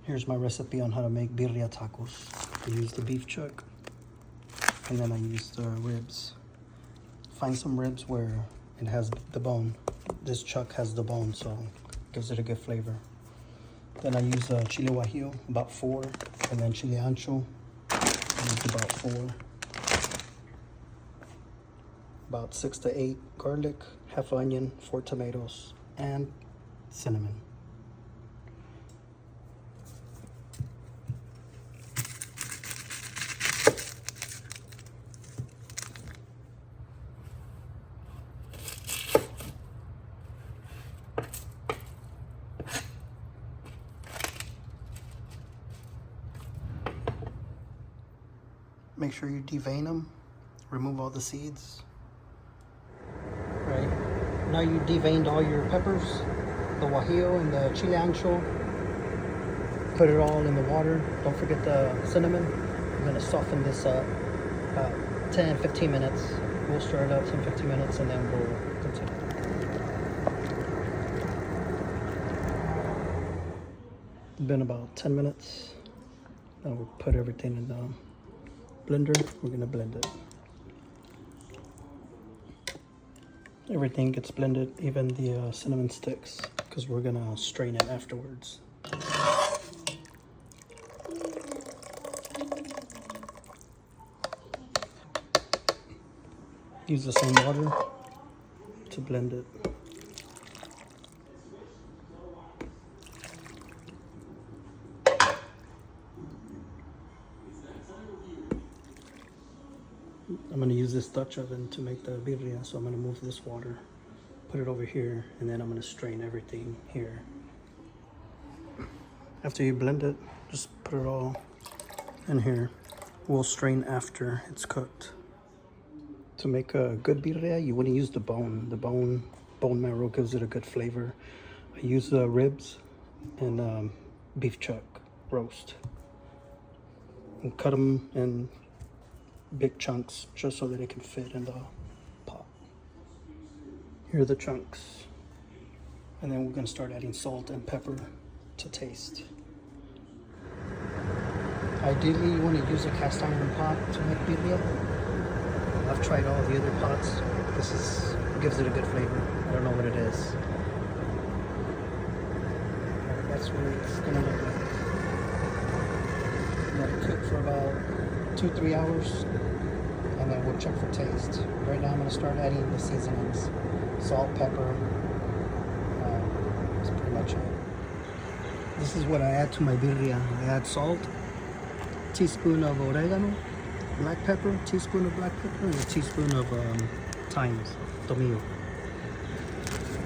Here's my recipe on how to make birria tacos. I use the beef chuck, and then I use the ribs. Find some ribs where it has the bone. This chuck has the bone, so it gives it a good flavor. Then I use chile guajillo, about 4, and then chile ancho, I used about 4. About 6 to 8 garlic, half onion, 4 tomatoes, and cinnamon. Make sure you devein them, remove all the seeds. Right, now you deveined all your peppers, the guajillo and the chile ancho. Put it all in the water. Don't forget the cinnamon. I'm gonna soften this up about 10-15 minutes. We'll stir it up 10-15 minutes and then we'll continue. It's been about 10 minutes. Now we'll put everything in the blender. We're gonna blend it. Everything gets blended, even the cinnamon sticks, because we're gonna strain it afterwards. Use the same water to blend it. I'm going to use this Dutch oven to make the birria, so I'm going to move this water, put it over here, and then I'm going to strain everything here. After you blend it, just put it all in here. We'll strain after it's cooked. To make a good birria, you want to use the bone. The bone marrow gives it a good flavor. I use the ribs and beef chuck roast. And cut them in big chunks just so that it can fit in the pot. Here are the chunks. And then we're going to start adding salt and pepper to taste. Ideally, you want to use a cast iron pot to make birria. I've tried all the other pots. This gives it a good flavor. I don't know what it is. That's what it's going to look like. Let it cook for about 2-3 hours, and then we'll check for taste. Right now I'm going to start adding the seasonings. Salt, pepper, that's pretty much it. This is what I add to my birria. I add salt, teaspoon of oregano, black pepper, teaspoon of black pepper, and a teaspoon of thyme, tomillo.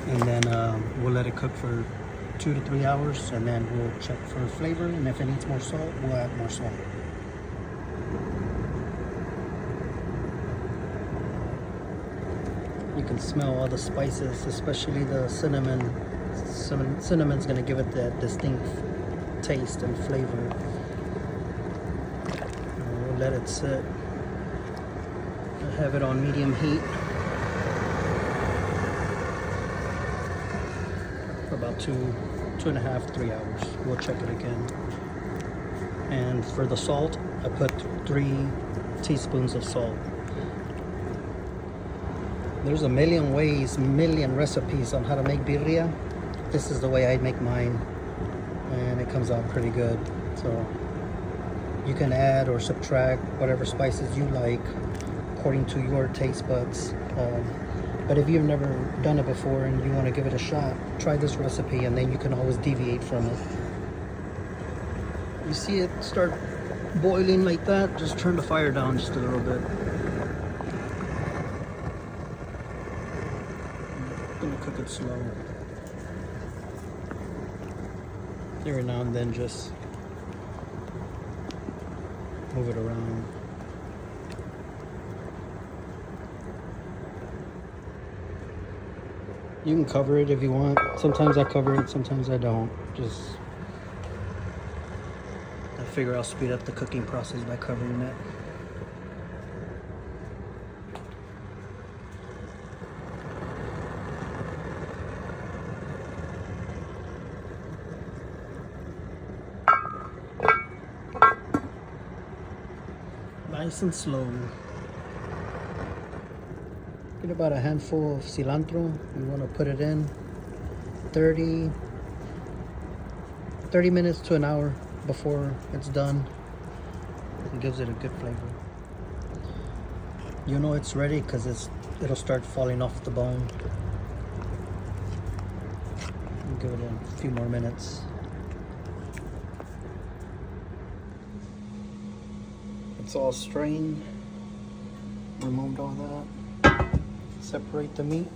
And then we'll let it cook for 2 to 3 hours, and then we'll check for flavor, and if it needs more salt, we'll add more salt. You can smell all the spices, especially the cinnamon. Cinnamon's gonna give it that distinct taste and flavor. We'll let it sit. I'll have it on medium heat for about 2.5, 3 hours. We'll check it again. And for the salt, I put 3 teaspoons of salt. There's a million ways, million recipes on how to make birria. This is the way I make mine, and it comes out pretty good. So you can add or subtract whatever spices you like according to your taste buds. But if you've never done it before and you want to give it a shot, try this recipe, and then you can always deviate from it. You see it start boiling like that, just turn the fire down just a little bit. I'm gonna cook it slow. Every now and then just move it around. You can cover it if you want. Sometimes I cover it, sometimes I don't. I figure I'll speed up the cooking process by covering it. Nice and slow. Get about a handful of cilantro. You want to put it in 30 minutes to an hour before it's done. It gives it a good flavor. You know it's ready because it'll start falling off the bone. Give it a few more minutes. It's all strained. Removed all that. Separate the meat.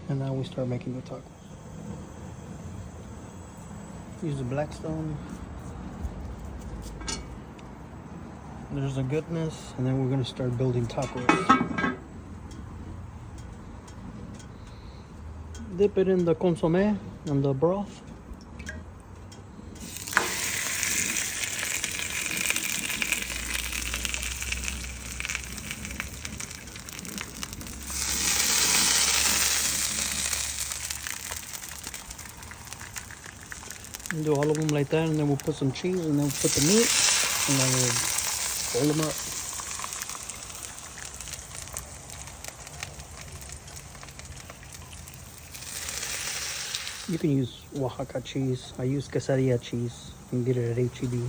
And now we start making the tacos. Use the Blackstone. There's the goodness, and then we're gonna start building tacos. Dip it in the consomme and the broth. And do all of them like that, and then we'll put some cheese, and then we'll put the meat, and then we'll roll them up. You can use Oaxaca cheese. I use Quesadilla cheese. You can get it at H-E-B.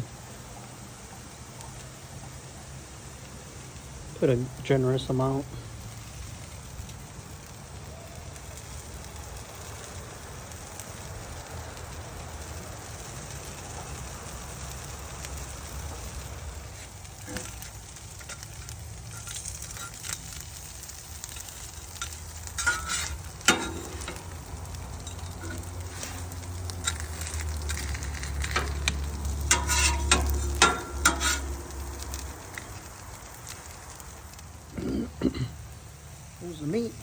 Put a generous amount. Here's the meat.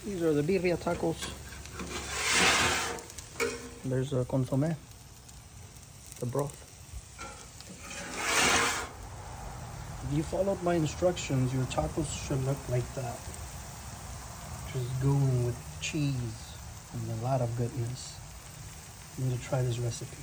These are the birria tacos. There's a consomme, the broth. If you followed my instructions, your tacos should look like that. Just going with cheese and a lot of goodness. You need to try this recipe.